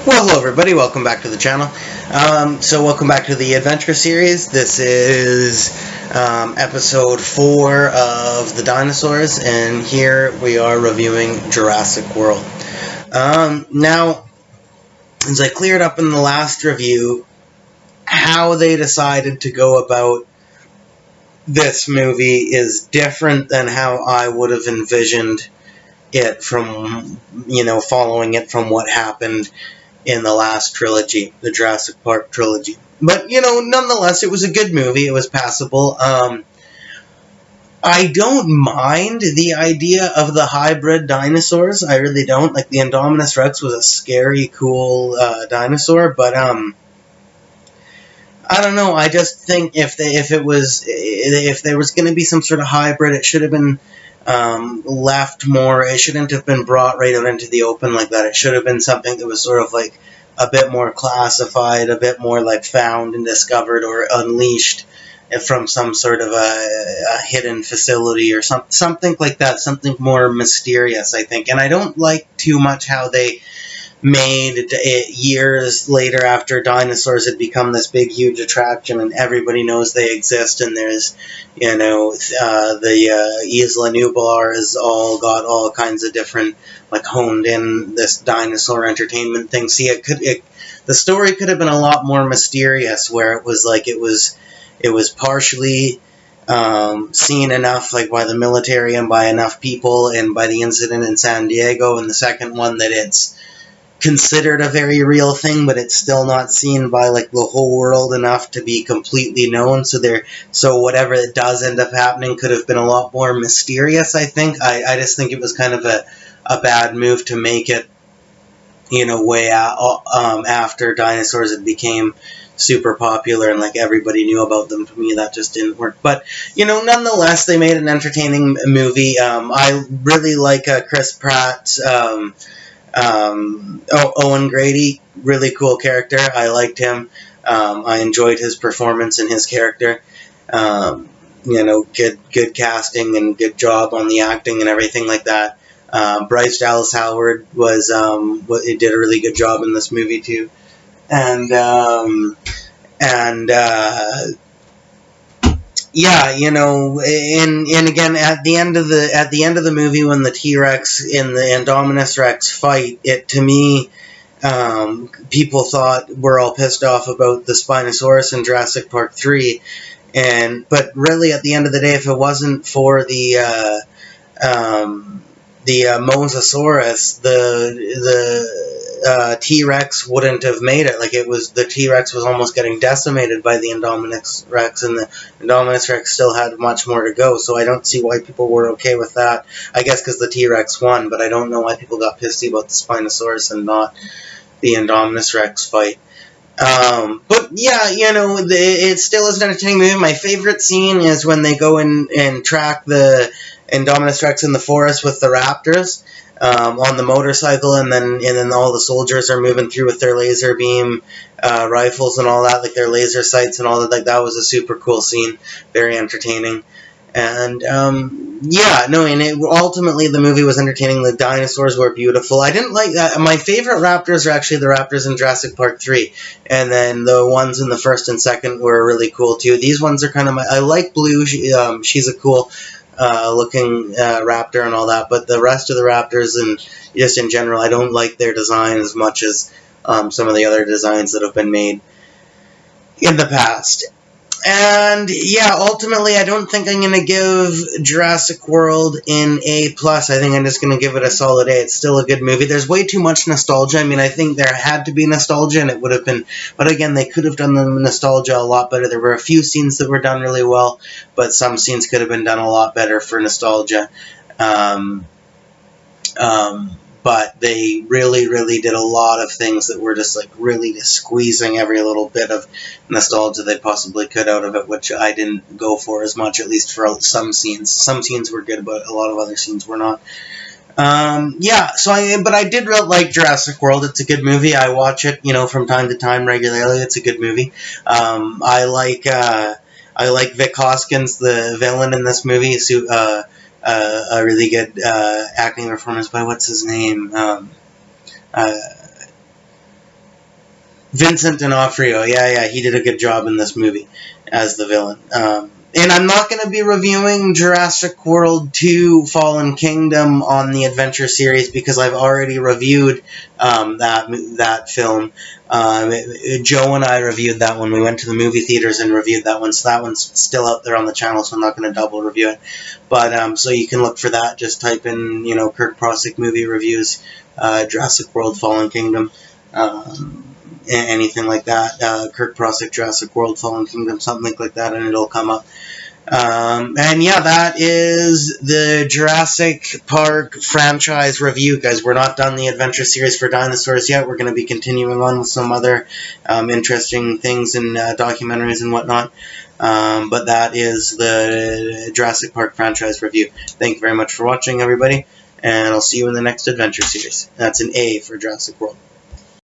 Well, hello everybody, welcome back to the channel. Welcome back to the Adventure Series. This is episode 4 of the Dinosaurs, and here we are reviewing Jurassic World. Now, as I cleared up in the last review, how they decided to go about this movie is different than how I would have envisioned it from, following it from what happened in the last trilogy, the Jurassic Park trilogy. But, nonetheless, it was a good movie. It was passable. I don't mind the idea of the hybrid dinosaurs. I really don't. Like, the Indominus Rex was a scary, cool dinosaur, but, I don't know. I just think if there was going to be some sort of hybrid, it should have been left more. It shouldn't have been brought right out into the open like that. It should have been something that was sort of like a bit more classified, a bit more like found and discovered or unleashed from some sort of a hidden facility or something like that. Something more mysterious, I think. And I don't like too much how they made it years later after dinosaurs had become this big huge attraction and everybody knows they exist, and there's the Isla Nublar has all got all kinds of different like honed in this dinosaur entertainment thing. See, the story could have been a lot more mysterious, where it was like it was partially seen enough like by the military and by enough people and by the incident in San Diego, and the second one that it's considered a very real thing, but it's still not seen by like the whole world enough to be completely known. So whatever it does end up happening could have been a lot more mysterious, I think. I just think it was kind of a bad move to make it, way after dinosaurs had became super popular and like everybody knew about them. To me, that just didn't work. But nonetheless, they made an entertaining movie. I really like Chris Pratt's Owen Grady, really cool character. I liked him. I enjoyed his performance and his character. Good casting and good job on the acting and everything like that. Bryce Dallas Howard did a really good job in this movie too. And yeah, and again at the end of the movie, when the T-Rex and the Indominus Rex fight, it to me, people thought we're all pissed off about the Spinosaurus in Jurassic Park 3, but really at the end of the day, if it wasn't for the Mosasaurus, the T-Rex wouldn't have made it. Like, the T-Rex was almost getting decimated by the Indominus Rex, and the Indominus Rex still had much more to go, so I don't see why people were okay with that. I guess because the T-Rex won, but I don't know why people got pissy about the Spinosaurus and not the Indominus Rex fight. But yeah, it still is an entertaining movie. My favorite scene is when they go in and track the Indominus Rex in the forest with the raptors on the motorcycle, and then all the soldiers are moving through with their laser beam rifles and all that, like their laser sights and all that. Like, that was a super cool scene, very entertaining. And ultimately the movie was entertaining. The dinosaurs were beautiful. I didn't like that. My favorite raptors are actually the raptors in Jurassic Park 3, and then the ones in the first and second were really cool too. These ones are kind of I like Blue. She's a cool looking raptor and all that, but the rest of the raptors and just in general, I don't like their design as much as some of the other designs that have been made in the past. And yeah, ultimately, I don't think I'm going to give Jurassic World an A+. I think I'm just going to give it a solid A. It's still a good movie. There's way too much nostalgia. I mean, I think there had to be nostalgia, and it would have been... But again, they could have done the nostalgia a lot better. There were a few scenes that were done really well, but some scenes could have been done a lot better for nostalgia. But they really, really did a lot of things that were just like really just squeezing every little bit of nostalgia they possibly could out of it, which I didn't go for as much, at least for some scenes. Some scenes were good, but a lot of other scenes were not. But I did really like Jurassic World. It's a good movie. I watch it, from time to time regularly. It's a good movie. I like Vic Hoskins, the villain in this movie. A really good acting performance by what's his name? Vincent D'Onofrio, yeah, he did a good job in this movie as the villain. And I'm not going to be reviewing Jurassic World 2 Fallen Kingdom on the Adventure Series because I've already reviewed that film. Joe and I reviewed that one. We went to the movie theaters and reviewed that one, so that one's still out there on the channel, so I'm not going to double review it. But so you can look for that. Just type in, Kirk Prosick movie reviews, Jurassic World Fallen Kingdom. Anything like that, Kirk Prosick, Jurassic World, Fallen Kingdom, something like that, and it'll come up. And yeah, that is the Jurassic Park franchise review, guys. We're not done the adventure series for dinosaurs yet. We're going to be continuing on with some other interesting things and documentaries and whatnot. But that is the Jurassic Park franchise review. Thank you very much for watching, everybody, and I'll see you in the next adventure series. That's an A for Jurassic World.